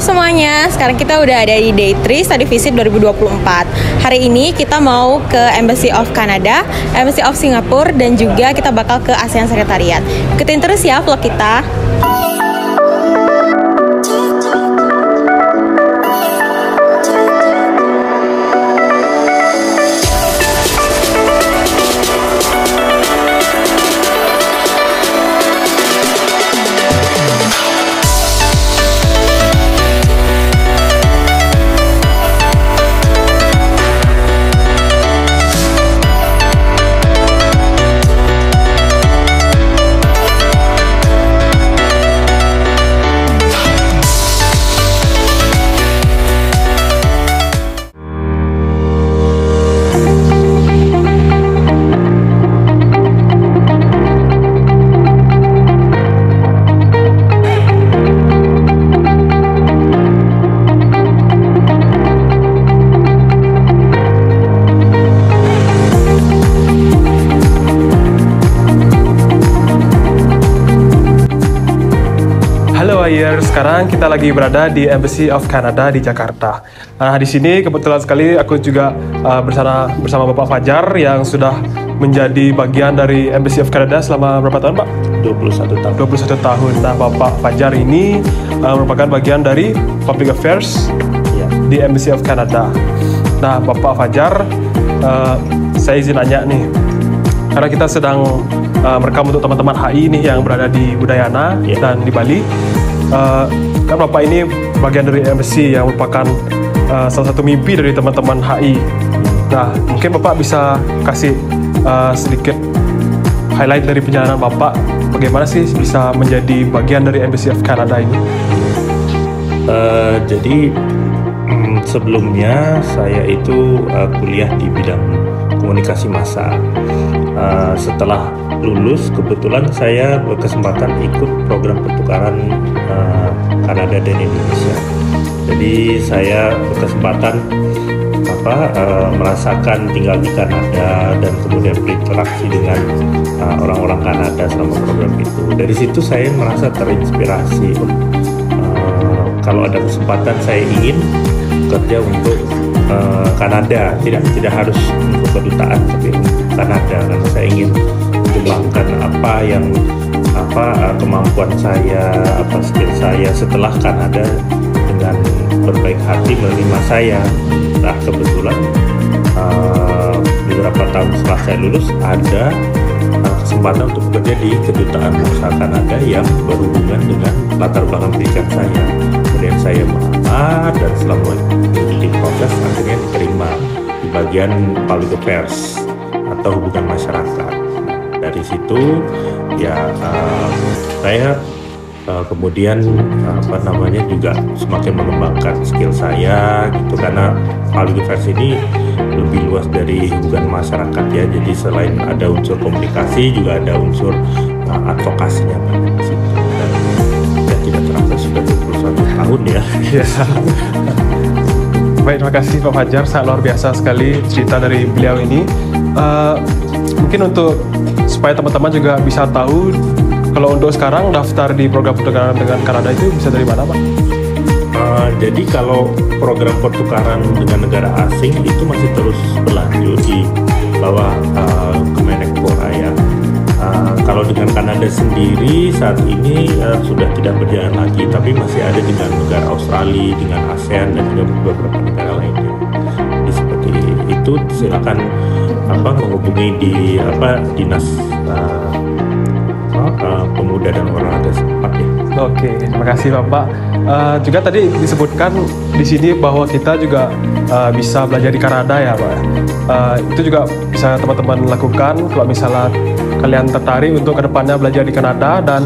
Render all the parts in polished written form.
semuanya, sekarang kita udah ada di Day 3 Study Visit 2024. Hari ini kita mau ke Embassy of Canada, Embassy of Singapore, dan juga kita bakal ke ASEAN Secretariat. Ikutin terus ya vlog kita. Sekarang kita lagi berada di Embassy of Canada di Jakarta. Nah, di sini kebetulan sekali aku juga bersama Bapak Fajar yang sudah menjadi bagian dari Embassy of Canada selama berapa tahun, Pak? 21 tahun. 21 tahun. Nah, Bapak Fajar ini merupakan bagian dari Public Affairs di Embassy of Canada. Nah, Bapak Fajar, saya izin nanya nih, karena kita sedang merekam untuk teman-teman HI nih yang berada di Udayana dan di Bali. Kan Bapak ini bagian dari embassy yang merupakan salah satu mimpi dari teman-teman HI. Nah, mungkin Bapak bisa kasih sedikit highlight dari perjalanan Bapak, bagaimana sih bisa menjadi bagian dari Embassy of Canada ini? Jadi sebelumnya saya itu kuliah di bidang komunikasi massa. Setelah lulus, kebetulan saya berkesempatan ikut program pertukaran Kanada dan Indonesia. Jadi saya berkesempatan merasakan tinggal di Kanada dan kemudian berinteraksi dengan orang-orang Kanada selama program itu. Dari situ saya merasa terinspirasi. Kalau ada kesempatan saya ingin kerja untuk Kanada, tidak harus untuk kedutaan, tapi untuk Kanada, karena saya ingin mengembangkan kemampuan saya, skill saya setelah Kanada dengan berbaik hati menerima saya. Nah, kebetulan beberapa tahun setelah saya lulus ada kesempatan untuk bekerja di kedutaan usaha Kanada yang berhubungan dengan latar belakang pendidikan saya. Kemudian saya melamar dan selama mengikuti proses akhirnya diterima di bagian Public Affairs atau hubungan masyarakat. Dari situ ya saya kemudian juga semakin mengembangkan skill saya gitu, karena Public Affairs ini lebih luas dari hubungan masyarakat ya. Jadi selain ada unsur komunikasi juga ada unsur advokasinya banyak di situ. Dan ya tidak terasa sudah 21 tahun ya. Baik, terima kasih Pak Fajar, sangat luar biasa sekali cerita dari beliau ini. Mungkin untuk supaya teman-teman juga bisa tahu, kalau untuk sekarang daftar di program pertukaran dengan Kanada itu bisa dari mana, Pak? Jadi kalau program pertukaran dengan negara asing itu masih terus berlanjut di bawah Kemenpora ya. Kalau dengan Kanada sendiri saat ini sudah tidak berjalan lagi, tapi masih ada dengan negara Australia, dengan ASEAN dan juga beberapa negara lainnya. Jadi seperti itu, silakan menghubungi di dinas pemuda dan olahraga setempat ya. Oke, terima kasih Bapak. Juga tadi disebutkan di sini bahwa kita juga bisa belajar di Kanada ya, Pak. Itu juga bisa teman-teman lakukan kalau misalnya kalian tertarik untuk kedepannya belajar di Kanada dan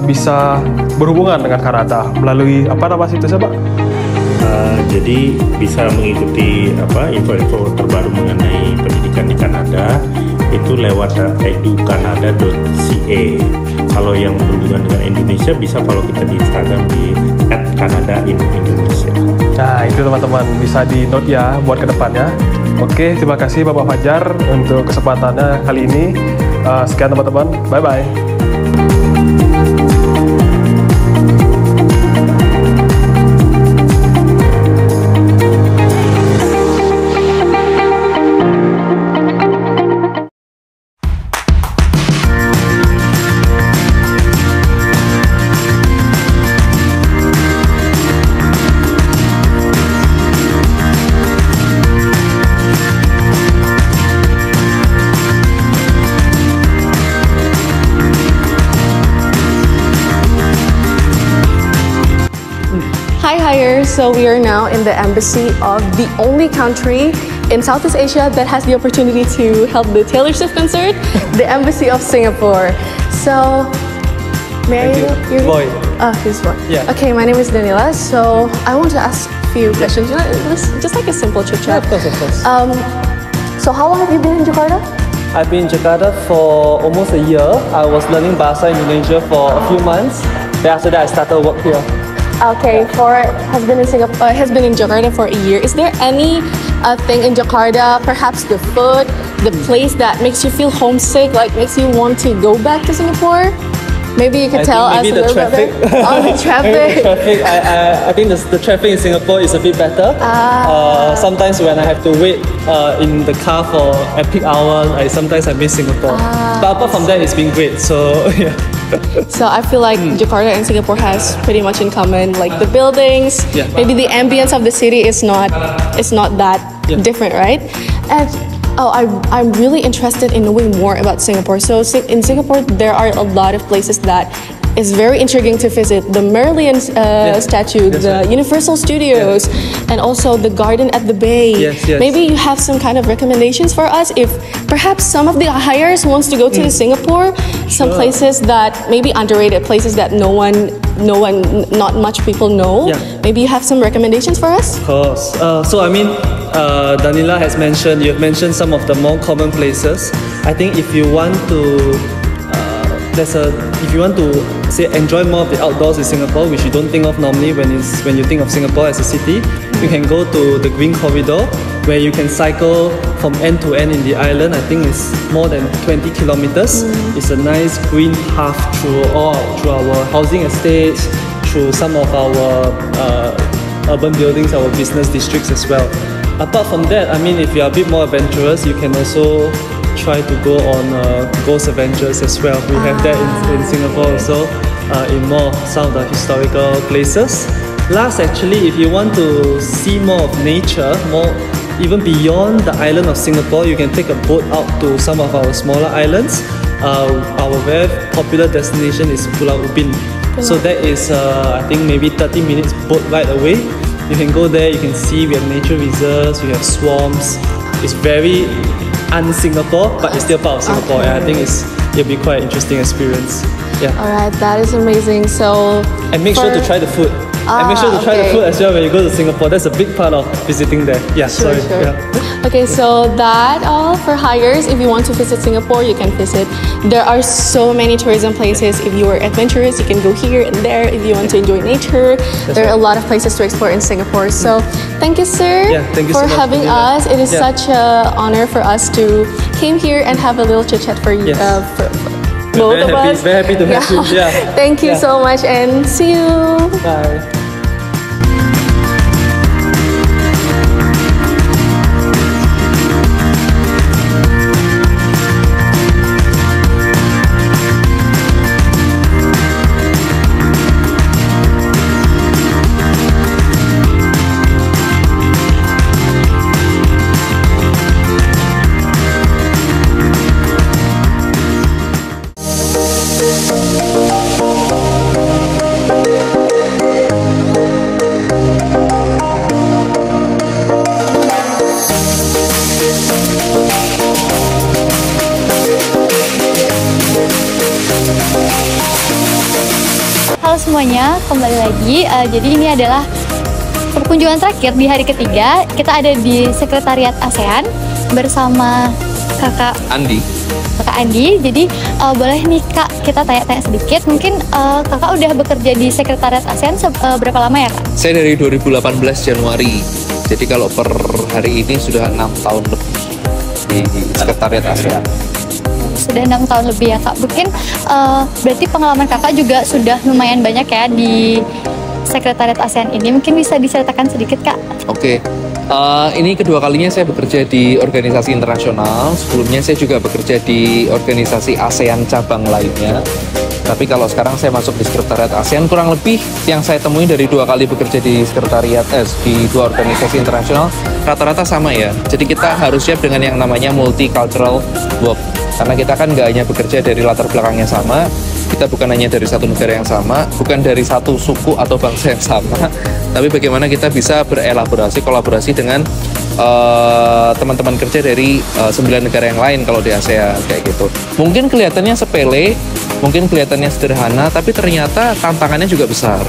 bisa berhubungan dengan Kanada melalui apa nama situsnya, Pak? Jadi bisa mengikuti info-info terbaru mengenai pendidikan di Kanada itu lewat educanada.ca. Kalau yang berhubungan dengan Indonesia bisa follow kita di Instagram di @canadaindonesia. Nah, itu teman-teman bisa di note ya buat kedepannya. Oke, terima kasih Bapak Fajar untuk kesempatannya kali ini. Sekian teman-teman, bye-bye. Hi, Hires. So we are now in the embassy of the only country in Southeast Asia that has the opportunity to help the Taylor Swift concert, the embassy of Singapore. So, may I know your Boy. This one. Yeah. Okay, my name is Daniela. So I want to ask a few questions. Just like a simple chit Yeah, chat. of course, of course. So how long have you been in Jakarta? I've been in Jakarta for almost a year. I was learning Bahasa Indonesia for a few months. Then after that, I started work here. Okay, has been in Singapore, has been in Jakarta for a year. Is there any thing in Jakarta, perhaps the food, the place that makes you feel homesick, like makes you want to go back to Singapore? Maybe you could tell us a maybe the little traffic. bit. Oh, the Maybe the traffic. traffic. I think the traffic in Singapore is a bit better. Sometimes when I have to wait in the car for a peak hour, sometimes I miss Singapore. But apart from that, it's been great. So yeah. So I feel like Jakarta and Singapore has pretty much in common, like the buildings, Yeah. maybe the ambience of the city is not that Yeah. different, right? And I'm really interested in knowing more about Singapore. So in Singapore, there are a lot of places that is very intriguing to visit. The Merlion statue, That's the right. Universal Studios, and also the garden at the bay. Yes, yes. Maybe you have some kind of recommendations for us if perhaps some of the hires wants to go to Singapore, some Sure. places that maybe underrated, places that not much people know. Yeah. Maybe you have some recommendations for us? Of course. So I mean, Danila has mentioned, you've mentioned some of the more common places. I think if you want to, if you want to say enjoy more of the outdoors in Singapore, which you don't think of normally when you think of Singapore as a city, you can go to the Green Corridor, where you can cycle from end to end in the island. I think it's more than 20 kilometers. It's a nice green path through our housing estates, through some of our urban buildings, our business districts as well. Apart from that, I mean, if you're a bit more adventurous, you can also try to go on Ghost Adventures as well. We have that in Singapore also, in more some of the historical places. Last, actually, if you want to see more of nature, even beyond the island of Singapore, you can take a boat out to some of our smaller islands. Our very popular destination is Pulau Ubin. So that is, I think, maybe 30 minutes boat ride away. You can go there, you can see we have nature reserves, we have swamps. It's very un-Singapore, but it's still part of Singapore, and I think it'll be quite an interesting experience. Yeah. Alright, that is amazing. So And make sure to try the food. And make sure to try the okay. food as well when you go to Singapore. That's a big part of visiting there. Yeah, Sure, sorry. sure. Yeah. Okay, so that all for hires. If you want to visit Singapore, you can visit. There are so many tourism places. If you are adventurous, you can go here and there. If you want to enjoy nature, there are a lot of places to explore in Singapore. So thank you, sir, Yeah, thank you for so much, having Vanilla. us. It is Yeah. such an honor for us to came here and have a little chit chat for you. Yes. For both Very of happy- us. very happy to have you. Yeah. Thank you Yeah. so much, and see you. Bye. Halo semuanya, kembali lagi. Jadi ini adalah perkunjungan terakhir di hari ketiga. Kita ada di Sekretariat ASEAN bersama Kakak Andi. Jadi boleh nih Kak, kita tanya-tanya sedikit. Mungkin Kakak udah bekerja di Sekretariat ASEAN berapa lama ya Kak? Saya dari 2018 Januari. Jadi kalau per hari ini sudah 6 tahun lebih di Sekretariat ASEAN. Sudah 6 tahun lebih ya Kak. Mungkin berarti pengalaman Kakak juga sudah lumayan banyak ya di Sekretariat ASEAN ini. Mungkin bisa diceritakan sedikit Kak? Oke. Ini kedua kalinya saya bekerja di organisasi internasional. Sebelumnya saya juga bekerja di organisasi ASEAN cabang lainnya. Tapi kalau sekarang saya masuk di Sekretariat ASEAN, kurang lebih yang saya temui dari 2 kali bekerja di Sekretariat di 2 organisasi internasional, rata-rata sama ya. Jadi kita harus siap dengan yang namanya multicultural work. Karena kita kan nggak hanya bekerja dari latar belakang yang sama, kita bukan hanya dari satu negara yang sama, bukan dari satu suku atau bangsa yang sama, tapi bagaimana kita bisa berelaborasi, kolaborasi dengan teman-teman kerja dari 9 negara yang lain kalau di ASEAN kayak gitu. Mungkin kelihatannya sepele, mungkin kelihatannya sederhana, tapi ternyata tantangannya juga besar.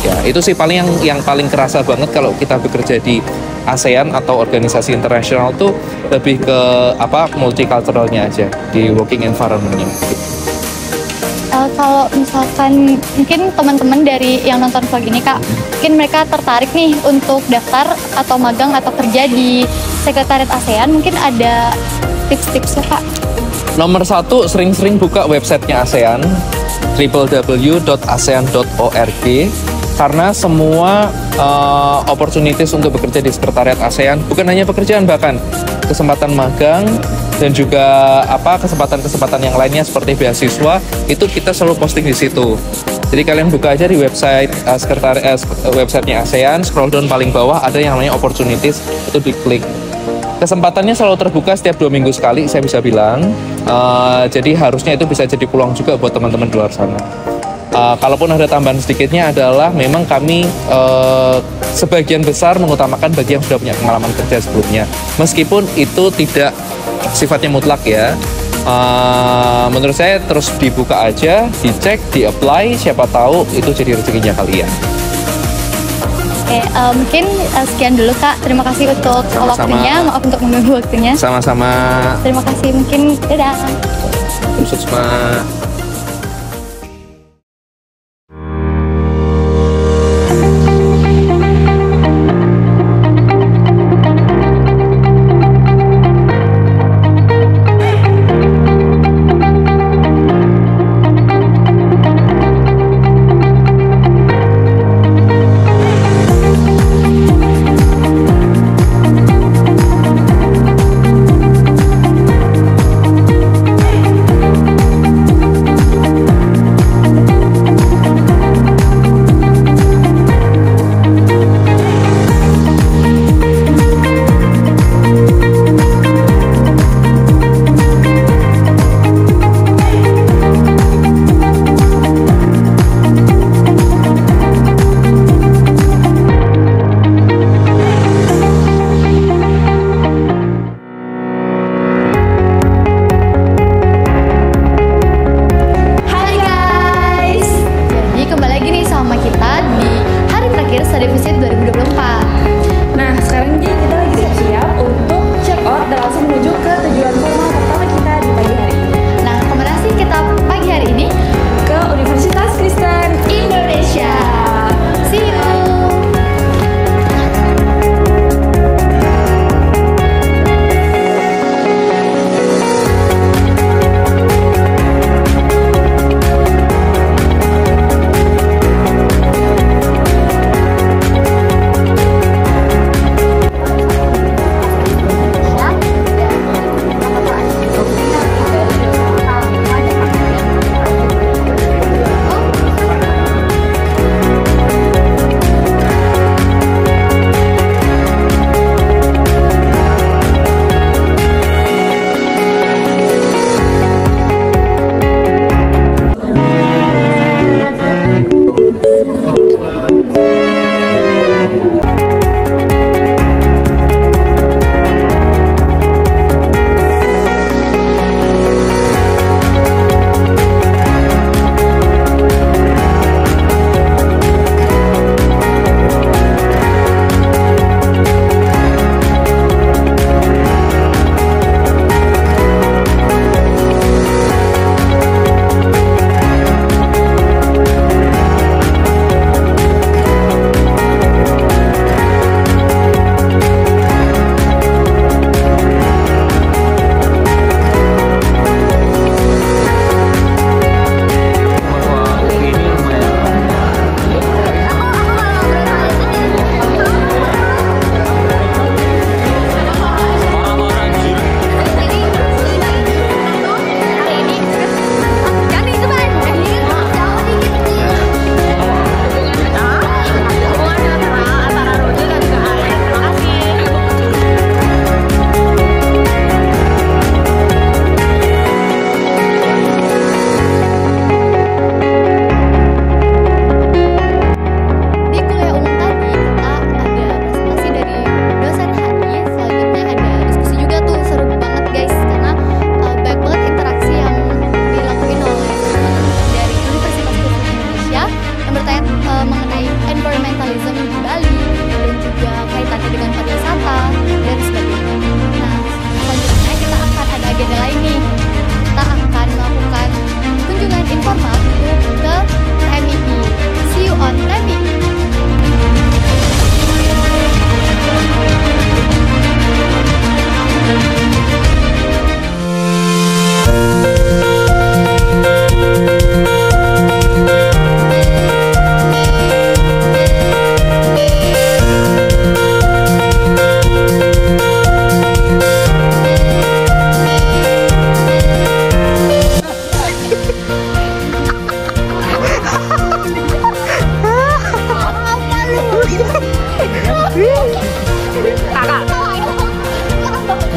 Ya, itu sih paling yang paling kerasa banget kalau kita bekerja di ASEAN atau organisasi internasional tuh lebih ke multiculturalnya aja di working environment-nya. Kalau misalkan mungkin teman-teman dari yang nonton vlog ini Kak, mungkin mereka tertarik nih untuk daftar atau magang atau kerja di Sekretariat ASEAN, mungkin ada tips-tipsnya Kak? Nomor 1, sering-sering buka websitenya ASEAN, www.asean.org, karena semua opportunities untuk bekerja di Sekretariat ASEAN, bukan hanya pekerjaan, bahkan kesempatan magang dan juga kesempatan-kesempatan yang lainnya seperti beasiswa, itu kita selalu posting di situ. Jadi kalian buka aja di website websitenya ASEAN, scroll down paling bawah ada yang namanya opportunities, itu diklik. Kesempatannya selalu terbuka setiap 2 minggu sekali, saya bisa bilang. Jadi harusnya itu bisa jadi peluang juga buat teman-teman di luar sana. Kalaupun ada tambahan sedikitnya adalah memang kami sebagian besar mengutamakan bagi yang sudah punya pengalaman kerja sebelumnya. Meskipun itu tidak sifatnya mutlak ya. Menurut saya terus dibuka aja, dicek, di-apply, siapa tahu itu jadi rezekinya kalian. Oke, mungkin sekian dulu Kak. Terima kasih untuk waktunya, maaf untuk menunggu waktunya. Sama-sama. Terima kasih, mungkin dadah. Sukses.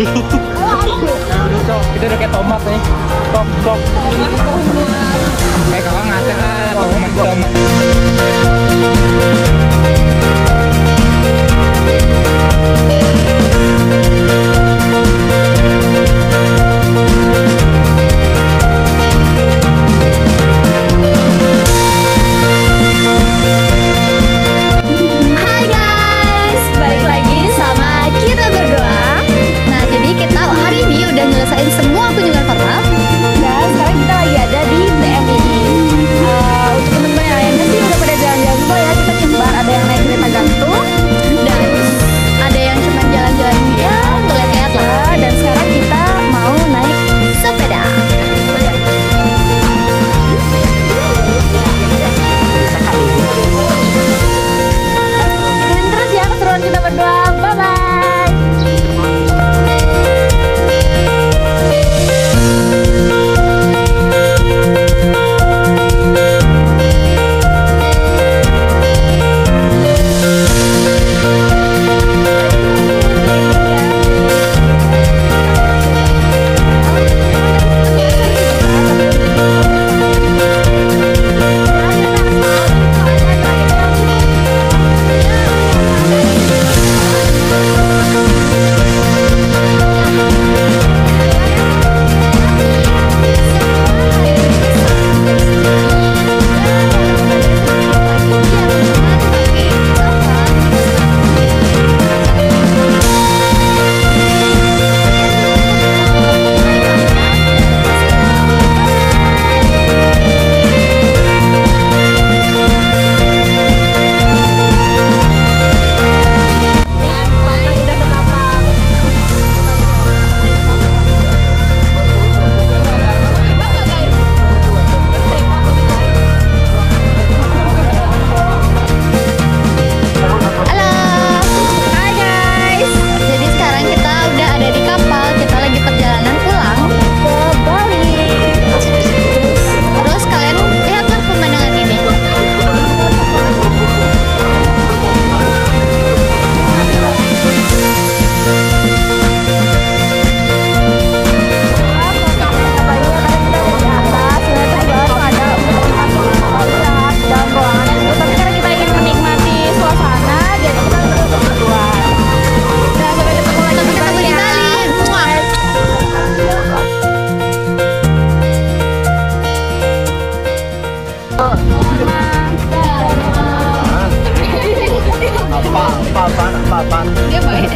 Kita udah kayak tomat nih. Top. Kayak kakak ngatain lah, tomat. Hai guys, balik lagi sama kita berdua. Nah, jadi kita hari ini udah nyelesain semua kunjungan farm dan sekarang kita lagi ada di BMI. Untuk teman-teman yang lainnya sih udah pada jalan-jalan semua ya. Kita nyebar, ada yang naik kereta gantung dan ada yang cuma jalan-jalan ya, ngeliat-liat lah. Dan sekarang kita mau naik sepeda. Ikutin terus ya keseruan kita berdua. Bye-bye. Apa? Dia baik.